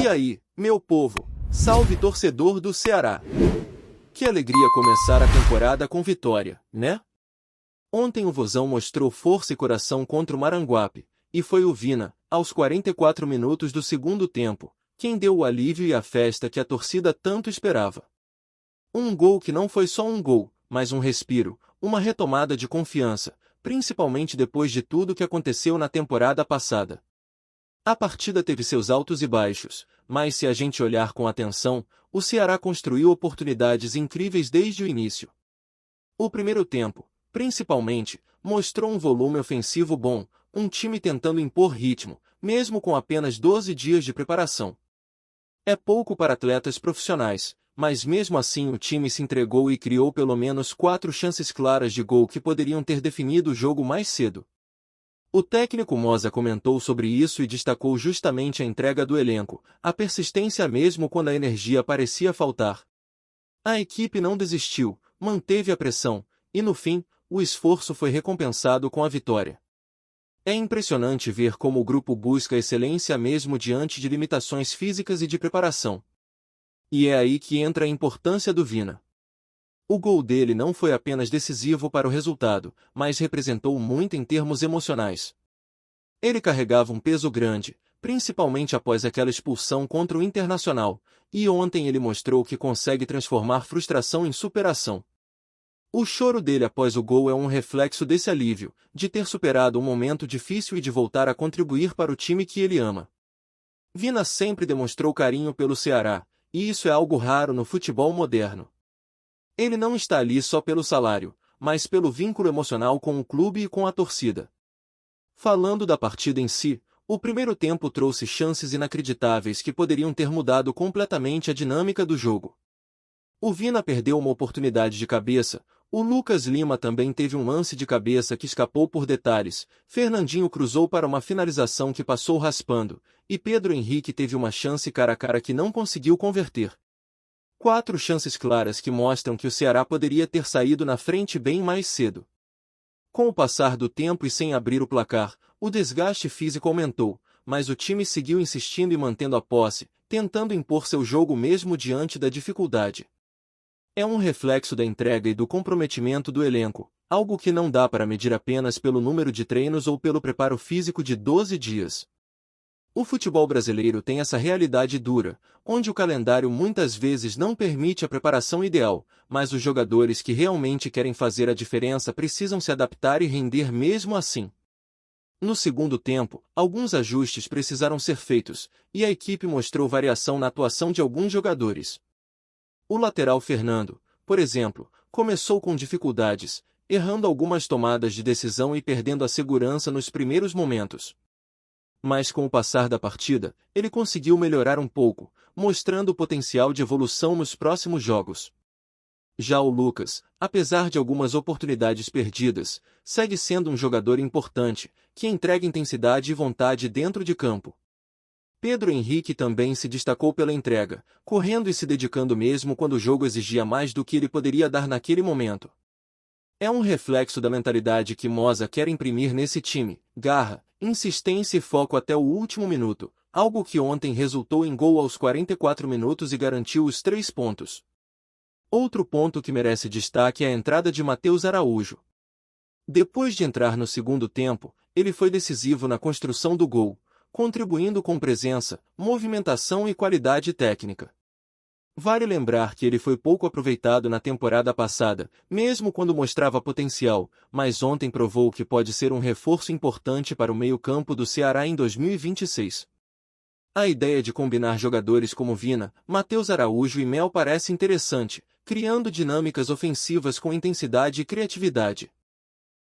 E aí, meu povo, salve torcedor do Ceará! Que alegria começar a temporada com vitória, né? Ontem o Vozão mostrou força e coração contra o Maranguape, e foi o Vina, aos 44 minutos do segundo tempo, quem deu o alívio e a festa que a torcida tanto esperava. Um gol que não foi só um gol, mas um respiro, uma retomada de confiança, principalmente depois de tudo que aconteceu na temporada passada. A partida teve seus altos e baixos, mas se a gente olhar com atenção, o Ceará construiu oportunidades incríveis desde o início. O primeiro tempo, principalmente, mostrou um volume ofensivo bom, um time tentando impor ritmo, mesmo com apenas 12 dias de preparação. É pouco para atletas profissionais, mas mesmo assim o time se entregou e criou pelo menos 4 chances claras de gol que poderiam ter definido o jogo mais cedo. O técnico Moza comentou sobre isso e destacou justamente a entrega do elenco, a persistência mesmo quando a energia parecia faltar. A equipe não desistiu, manteve a pressão, e no fim, o esforço foi recompensado com a vitória. É impressionante ver como o grupo busca excelência mesmo diante de limitações físicas e de preparação. E é aí que entra a importância do Vina. O gol dele não foi apenas decisivo para o resultado, mas representou muito em termos emocionais. Ele carregava um peso grande, principalmente após aquela expulsão contra o Internacional, e ontem ele mostrou que consegue transformar frustração em superação. O choro dele após o gol é um reflexo desse alívio, de ter superado um momento difícil e de voltar a contribuir para o time que ele ama. Vina sempre demonstrou carinho pelo Ceará, e isso é algo raro no futebol moderno. Ele não está ali só pelo salário, mas pelo vínculo emocional com o clube e com a torcida. Falando da partida em si, o primeiro tempo trouxe chances inacreditáveis que poderiam ter mudado completamente a dinâmica do jogo. O Vina perdeu uma oportunidade de cabeça, o Lucas Lima também teve um lance de cabeça que escapou por detalhes, Fernandinho cruzou para uma finalização que passou raspando, e Pedro Henrique teve uma chance cara a cara que não conseguiu converter. 4 chances claras que mostram que o Ceará poderia ter saído na frente bem mais cedo. Com o passar do tempo e sem abrir o placar, o desgaste físico aumentou, mas o time seguiu insistindo e mantendo a posse, tentando impor seu jogo mesmo diante da dificuldade. É um reflexo da entrega e do comprometimento do elenco, algo que não dá para medir apenas pelo número de treinos ou pelo preparo físico de 12 dias. O futebol brasileiro tem essa realidade dura, onde o calendário muitas vezes não permite a preparação ideal, mas os jogadores que realmente querem fazer a diferença precisam se adaptar e render mesmo assim. No segundo tempo, alguns ajustes precisaram ser feitos, e a equipe mostrou variação na atuação de alguns jogadores. O lateral Fernando, por exemplo, começou com dificuldades, errando algumas tomadas de decisão e perdendo a segurança nos primeiros momentos. Mas com o passar da partida, ele conseguiu melhorar um pouco, mostrando o potencial de evolução nos próximos jogos. Já o Lucas, apesar de algumas oportunidades perdidas, segue sendo um jogador importante, que entrega intensidade e vontade dentro de campo. Pedro Henrique também se destacou pela entrega, correndo e se dedicando mesmo quando o jogo exigia mais do que ele poderia dar naquele momento. É um reflexo da mentalidade que Moza quer imprimir nesse time, garra, insistência e foco até o último minuto, algo que ontem resultou em gol aos 44 minutos e garantiu os 3 pontos. Outro ponto que merece destaque é a entrada de Matheus Araújo. Depois de entrar no segundo tempo, ele foi decisivo na construção do gol, contribuindo com presença, movimentação e qualidade técnica. Vale lembrar que ele foi pouco aproveitado na temporada passada, mesmo quando mostrava potencial, mas ontem provou que pode ser um reforço importante para o meio-campo do Ceará em 2026. A ideia de combinar jogadores como Vina, Matheus Araújo e Mel parece interessante, criando dinâmicas ofensivas com intensidade e criatividade.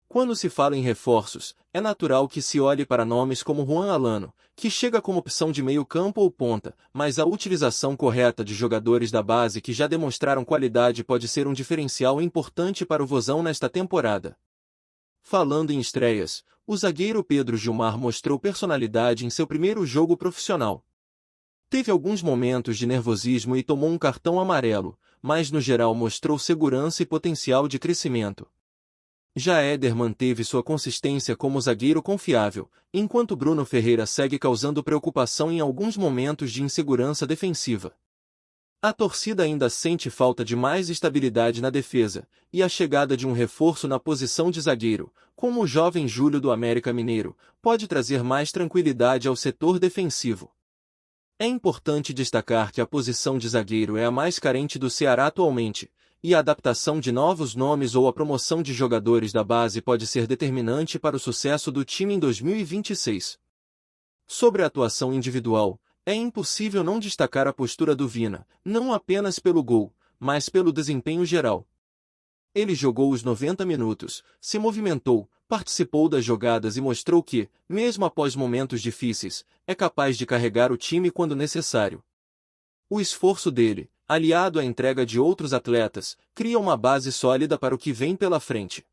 Quando se fala em reforços, é natural que se olhe para nomes como Juan Alano, que chega como opção de meio-campo ou ponta, mas a utilização correta de jogadores da base que já demonstraram qualidade pode ser um diferencial importante para o Vozão nesta temporada. Falando em estreias, o zagueiro Pedro Gilmar mostrou personalidade em seu primeiro jogo profissional. Teve alguns momentos de nervosismo e tomou um cartão amarelo, mas no geral mostrou segurança e potencial de crescimento. Já Éder manteve sua consistência como zagueiro confiável, enquanto Bruno Ferreira segue causando preocupação em alguns momentos de insegurança defensiva. A torcida ainda sente falta de mais estabilidade na defesa, e a chegada de um reforço na posição de zagueiro, como o jovem Júlio do América Mineiro, pode trazer mais tranquilidade ao setor defensivo. É importante destacar que a posição de zagueiro é a mais carente do Ceará atualmente, e a adaptação de novos nomes ou a promoção de jogadores da base pode ser determinante para o sucesso do time em 2026. Sobre a atuação individual, é impossível não destacar a postura do Vina, não apenas pelo gol, mas pelo desempenho geral. Ele jogou os 90 minutos, se movimentou, participou das jogadas e mostrou que, mesmo após momentos difíceis, é capaz de carregar o time quando necessário. O esforço dele, aliado à entrega de outros atletas, cria uma base sólida para o que vem pela frente.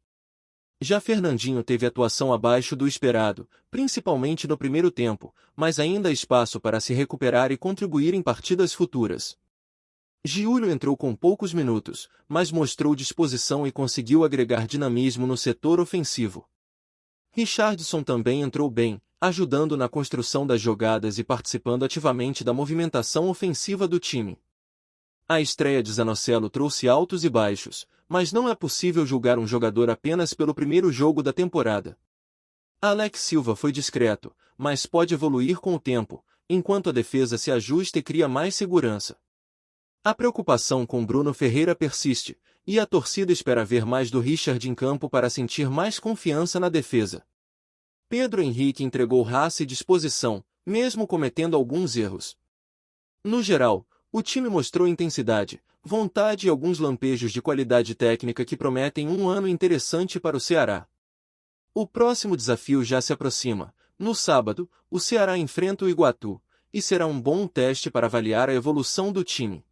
Já Fernandinho teve atuação abaixo do esperado, principalmente no primeiro tempo, mas ainda há espaço para se recuperar e contribuir em partidas futuras. Giulio entrou com poucos minutos, mas mostrou disposição e conseguiu agregar dinamismo no setor ofensivo. Richardson também entrou bem, ajudando na construção das jogadas e participando ativamente da movimentação ofensiva do time. A estreia de Zanocelo trouxe altos e baixos, mas não é possível julgar um jogador apenas pelo primeiro jogo da temporada. Alex Silva foi discreto, mas pode evoluir com o tempo, enquanto a defesa se ajusta e cria mais segurança. A preocupação com Bruno Ferreira persiste, e a torcida espera ver mais do Richard em campo para sentir mais confiança na defesa. Pedro Henrique entregou raça e disposição, mesmo cometendo alguns erros. No geral, o time mostrou intensidade, vontade e alguns lampejos de qualidade técnica que prometem um ano interessante para o Ceará. O próximo desafio já se aproxima. No sábado, o Ceará enfrenta o Iguatu, e será um bom teste para avaliar a evolução do time.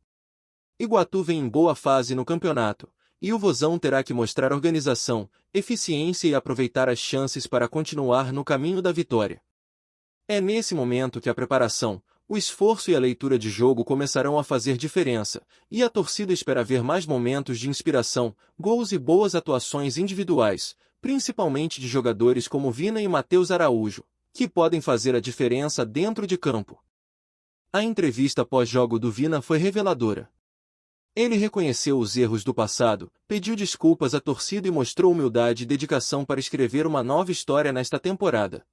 Iguatu vem em boa fase no campeonato, e o Vozão terá que mostrar organização, eficiência e aproveitar as chances para continuar no caminho da vitória. É nesse momento que a preparação, o esforço e a leitura de jogo começarão a fazer diferença, e a torcida espera ver mais momentos de inspiração, gols e boas atuações individuais, principalmente de jogadores como Vina e Matheus Araújo, que podem fazer a diferença dentro de campo. A entrevista pós-jogo do Vina foi reveladora. Ele reconheceu os erros do passado, pediu desculpas à torcida e mostrou humildade e dedicação para escrever uma nova história nesta temporada.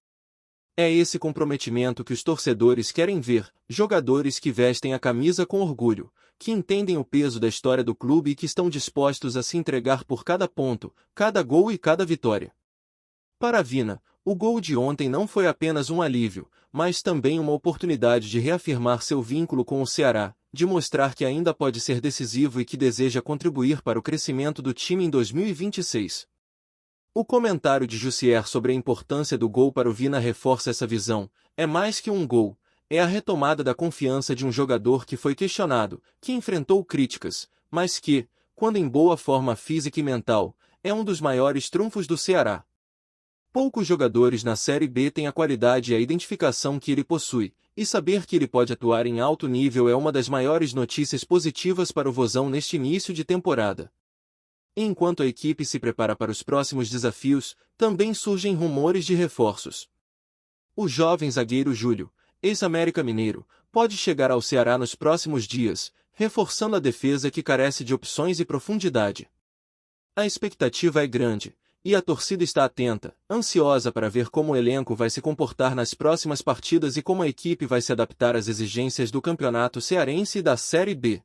É esse comprometimento que os torcedores querem ver, jogadores que vestem a camisa com orgulho, que entendem o peso da história do clube e que estão dispostos a se entregar por cada ponto, cada gol e cada vitória. Para Vina, o gol de ontem não foi apenas um alívio, mas também uma oportunidade de reafirmar seu vínculo com o Ceará, de mostrar que ainda pode ser decisivo e que deseja contribuir para o crescimento do time em 2026. O comentário de Jussier sobre a importância do gol para o Vina reforça essa visão. É mais que um gol, é a retomada da confiança de um jogador que foi questionado, que enfrentou críticas, mas que, quando em boa forma física e mental, é um dos maiores trunfos do Ceará. Poucos jogadores na Série B têm a qualidade e a identificação que ele possui, e saber que ele pode atuar em alto nível é uma das maiores notícias positivas para o Vozão neste início de temporada. Enquanto a equipe se prepara para os próximos desafios, também surgem rumores de reforços. O jovem zagueiro Júlio, ex-América Mineiro, pode chegar ao Ceará nos próximos dias, reforçando a defesa que carece de opções e profundidade. A expectativa é grande, e a torcida está atenta, ansiosa para ver como o elenco vai se comportar nas próximas partidas e como a equipe vai se adaptar às exigências do campeonato cearense e da Série B.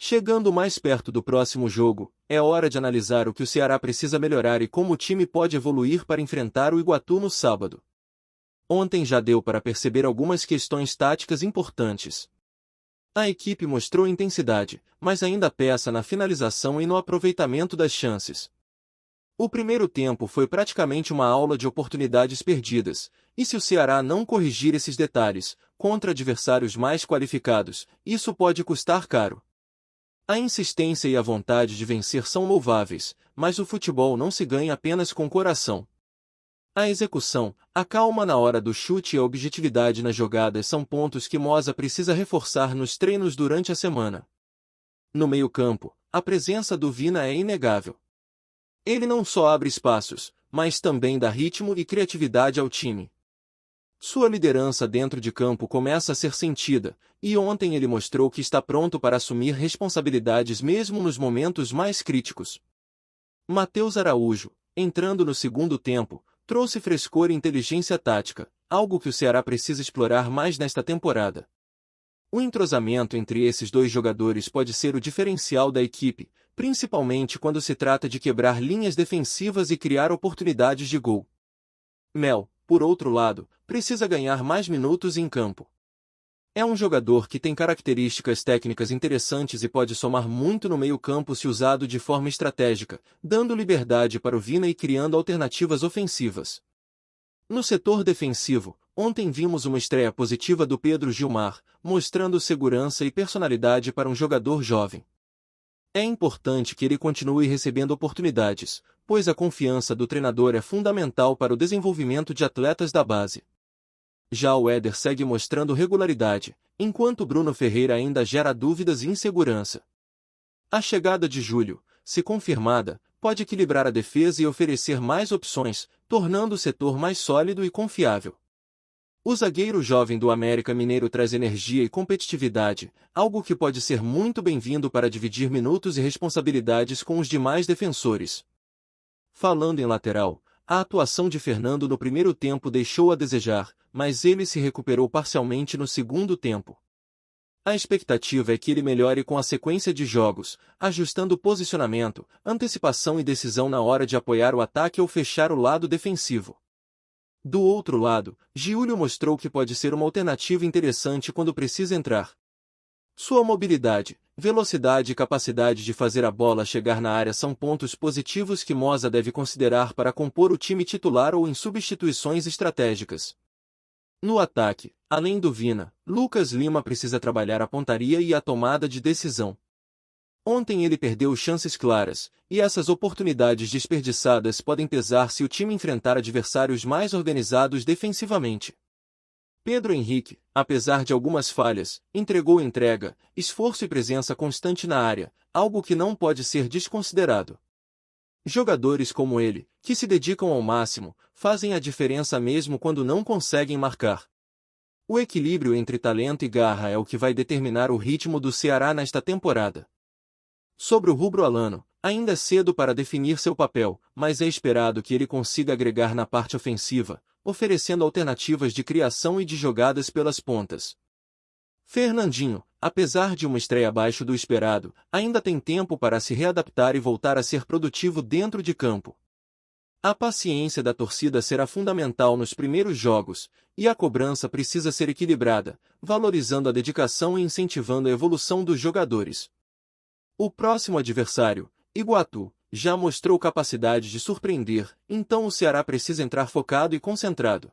Chegando mais perto do próximo jogo, é hora de analisar o que o Ceará precisa melhorar e como o time pode evoluir para enfrentar o Iguatu no sábado. Ontem já deu para perceber algumas questões táticas importantes. A equipe mostrou intensidade, mas ainda peca na finalização e no aproveitamento das chances. O primeiro tempo foi praticamente uma aula de oportunidades perdidas, e se o Ceará não corrigir esses detalhes, contra adversários mais qualificados, isso pode custar caro. A insistência e a vontade de vencer são louváveis, mas o futebol não se ganha apenas com coração. A execução, a calma na hora do chute e a objetividade nas jogadas são pontos que Moza precisa reforçar nos treinos durante a semana. No meio-campo, a presença do Vina é inegável. Ele não só abre espaços, mas também dá ritmo e criatividade ao time. Sua liderança dentro de campo começa a ser sentida, e ontem ele mostrou que está pronto para assumir responsabilidades mesmo nos momentos mais críticos. Matheus Araújo, entrando no segundo tempo, trouxe frescor e inteligência tática, algo que o Ceará precisa explorar mais nesta temporada. O entrosamento entre esses dois jogadores pode ser o diferencial da equipe, principalmente quando se trata de quebrar linhas defensivas e criar oportunidades de gol. Mel, por outro lado, precisa ganhar mais minutos em campo. É um jogador que tem características técnicas interessantes e pode somar muito no meio-campo se usado de forma estratégica, dando liberdade para o Vina e criando alternativas ofensivas. No setor defensivo, ontem vimos uma estreia positiva do Pedro Gilmar, mostrando segurança e personalidade para um jogador jovem. É importante que ele continue recebendo oportunidades, pois a confiança do treinador é fundamental para o desenvolvimento de atletas da base. Já o Éder segue mostrando regularidade, enquanto Bruno Ferreira ainda gera dúvidas e insegurança. A chegada de Júlio, se confirmada, pode equilibrar a defesa e oferecer mais opções, tornando o setor mais sólido e confiável. O zagueiro jovem do América Mineiro traz energia e competitividade, algo que pode ser muito bem-vindo para dividir minutos e responsabilidades com os demais defensores. Falando em lateral, a atuação de Fernando no primeiro tempo deixou a desejar, mas ele se recuperou parcialmente no segundo tempo. A expectativa é que ele melhore com a sequência de jogos, ajustando posicionamento, antecipação e decisão na hora de apoiar o ataque ou fechar o lado defensivo. Do outro lado, Giulio mostrou que pode ser uma alternativa interessante quando precisa entrar. Sua mobilidade, velocidade e capacidade de fazer a bola chegar na área são pontos positivos que Moza deve considerar para compor o time titular ou em substituições estratégicas. No ataque, além do Vina, Lucas Lima precisa trabalhar a pontaria e a tomada de decisão. Ontem ele perdeu chances claras, e essas oportunidades desperdiçadas podem pesar se o time enfrentar adversários mais organizados defensivamente. Pedro Henrique, apesar de algumas falhas, entregou entrega, esforço e presença constante na área, algo que não pode ser desconsiderado. Jogadores como ele, que se dedicam ao máximo, fazem a diferença mesmo quando não conseguem marcar. O equilíbrio entre talento e garra é o que vai determinar o ritmo do Ceará nesta temporada. Sobre o rubro-alano, ainda é cedo para definir seu papel, mas é esperado que ele consiga agregar na parte ofensiva, oferecendo alternativas de criação e de jogadas pelas pontas. Fernandinho, apesar de uma estreia abaixo do esperado, ainda tem tempo para se readaptar e voltar a ser produtivo dentro de campo. A paciência da torcida será fundamental nos primeiros jogos, e a cobrança precisa ser equilibrada, valorizando a dedicação e incentivando a evolução dos jogadores. O próximo adversário, Iguatu, já mostrou capacidade de surpreender, então o Ceará precisa entrar focado e concentrado.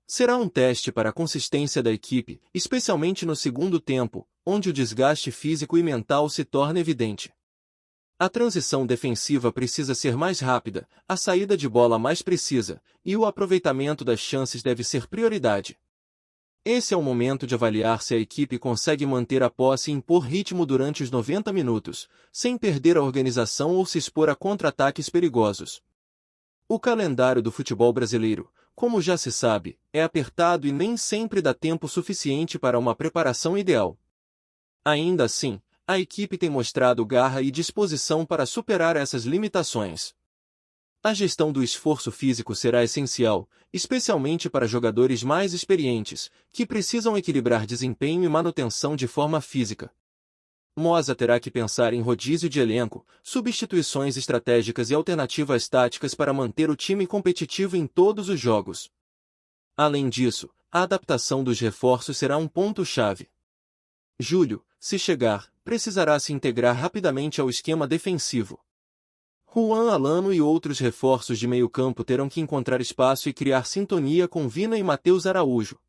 Será um teste para a consistência da equipe, especialmente no segundo tempo, onde o desgaste físico e mental se torna evidente. A transição defensiva precisa ser mais rápida, a saída de bola mais precisa, e o aproveitamento das chances deve ser prioridade. Esse é o momento de avaliar se a equipe consegue manter a posse e impor ritmo durante os 90 minutos, sem perder a organização ou se expor a contra-ataques perigosos. O calendário do futebol brasileiro, como já se sabe, é apertado e nem sempre dá tempo suficiente para uma preparação ideal. Ainda assim, a equipe tem mostrado garra e disposição para superar essas limitações. A gestão do esforço físico será essencial, especialmente para jogadores mais experientes, que precisam equilibrar desempenho e manutenção de forma física. Moza terá que pensar em rodízio de elenco, substituições estratégicas e alternativas táticas para manter o time competitivo em todos os jogos. Além disso, a adaptação dos reforços será um ponto-chave. Júlio, se chegar, precisará se integrar rapidamente ao esquema defensivo. Juan Alano e outros reforços de meio-campo terão que encontrar espaço e criar sintonia com Vina e Matheus Araújo.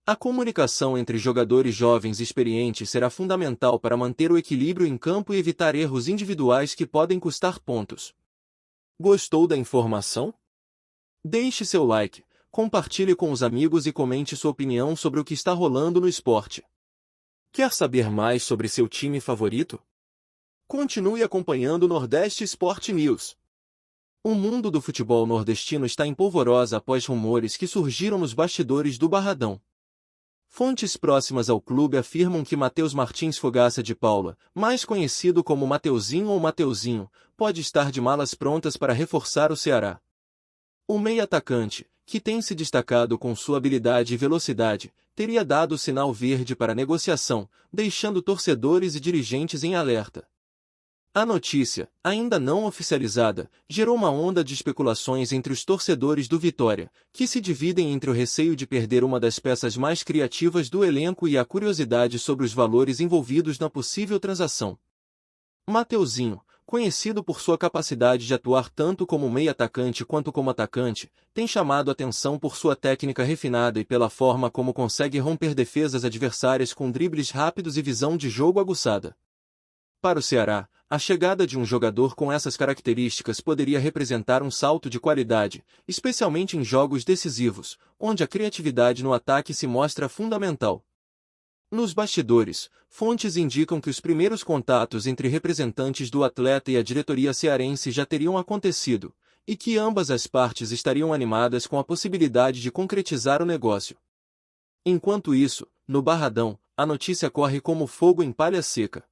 A comunicação entre jogadores jovens e experientes será fundamental para manter o equilíbrio em campo e evitar erros individuais que podem custar pontos. Gostou da informação? Deixe seu like, compartilhe com os amigos e comente sua opinião sobre o que está rolando no esporte. Quer saber mais sobre seu time favorito? Continue acompanhando o Nordeste Sport News. O mundo do futebol nordestino está em polvorosa após rumores que surgiram nos bastidores do Barradão. Fontes próximas ao clube afirmam que Matheus Martins Fogaça de Paula, mais conhecido como Mateuzinho ou Mateuzinho, pode estar de malas prontas para reforçar o Ceará. O meia-atacante, que tem se destacado com sua habilidade e velocidade, teria dado sinal verde para negociação, deixando torcedores e dirigentes em alerta. A notícia, ainda não oficializada, gerou uma onda de especulações entre os torcedores do Vitória, que se dividem entre o receio de perder uma das peças mais criativas do elenco e a curiosidade sobre os valores envolvidos na possível transação. Mateuzinho, conhecido por sua capacidade de atuar tanto como meio-atacante quanto como atacante, tem chamado atenção por sua técnica refinada e pela forma como consegue romper defesas adversárias com dribles rápidos e visão de jogo aguçada. Para o Ceará, a chegada de um jogador com essas características poderia representar um salto de qualidade, especialmente em jogos decisivos, onde a criatividade no ataque se mostra fundamental. Nos bastidores, fontes indicam que os primeiros contatos entre representantes do atleta e a diretoria cearense já teriam acontecido, e que ambas as partes estariam animadas com a possibilidade de concretizar o negócio. Enquanto isso, no Barradão, a notícia corre como fogo em palha seca.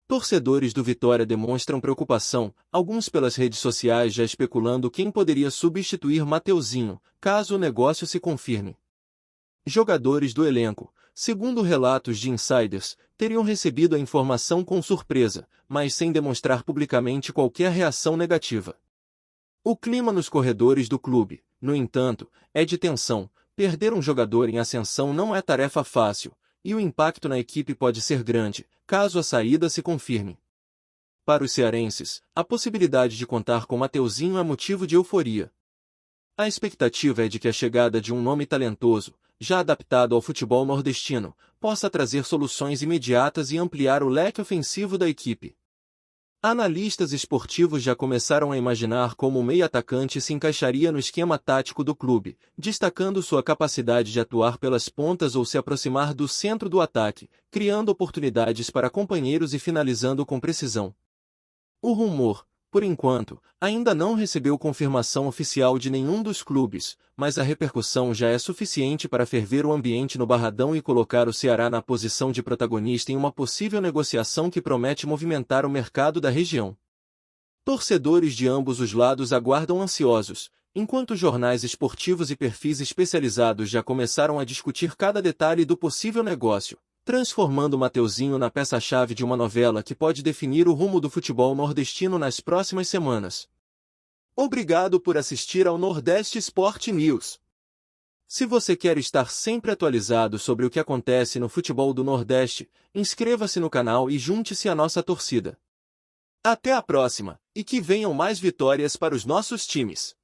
Torcedores do Vitória demonstram preocupação, alguns pelas redes sociais já especulando quem poderia substituir Mateuzinho, caso o negócio se confirme. Jogadores do elenco, segundo relatos de insiders, teriam recebido a informação com surpresa, mas sem demonstrar publicamente qualquer reação negativa. O clima nos corredores do clube, no entanto, é de tensão. Perder um jogador em ascensão não é tarefa fácil, e o impacto na equipe pode ser grande, caso a saída se confirme. Para os cearenses, a possibilidade de contar com Mateuzinho é motivo de euforia. A expectativa é de que a chegada de um nome talentoso, já adaptado ao futebol nordestino, possa trazer soluções imediatas e ampliar o leque ofensivo da equipe. Analistas esportivos já começaram a imaginar como o meio-atacante se encaixaria no esquema tático do clube, destacando sua capacidade de atuar pelas pontas ou se aproximar do centro do ataque, criando oportunidades para companheiros e finalizando com precisão. O rumor, por enquanto, ainda não recebeu confirmação oficial de nenhum dos clubes, mas a repercussão já é suficiente para ferver o ambiente no Barradão e colocar o Ceará na posição de protagonista em uma possível negociação que promete movimentar o mercado da região. Torcedores de ambos os lados aguardam ansiosos, enquanto jornais esportivos e perfis especializados já começaram a discutir cada detalhe do possível negócio, transformando Mateuzinho na peça-chave de uma novela que pode definir o rumo do futebol nordestino nas próximas semanas. Obrigado por assistir ao Nordeste Sport News. Se você quer estar sempre atualizado sobre o que acontece no futebol do Nordeste, inscreva-se no canal e junte-se à nossa torcida. Até a próxima, e que venham mais vitórias para os nossos times.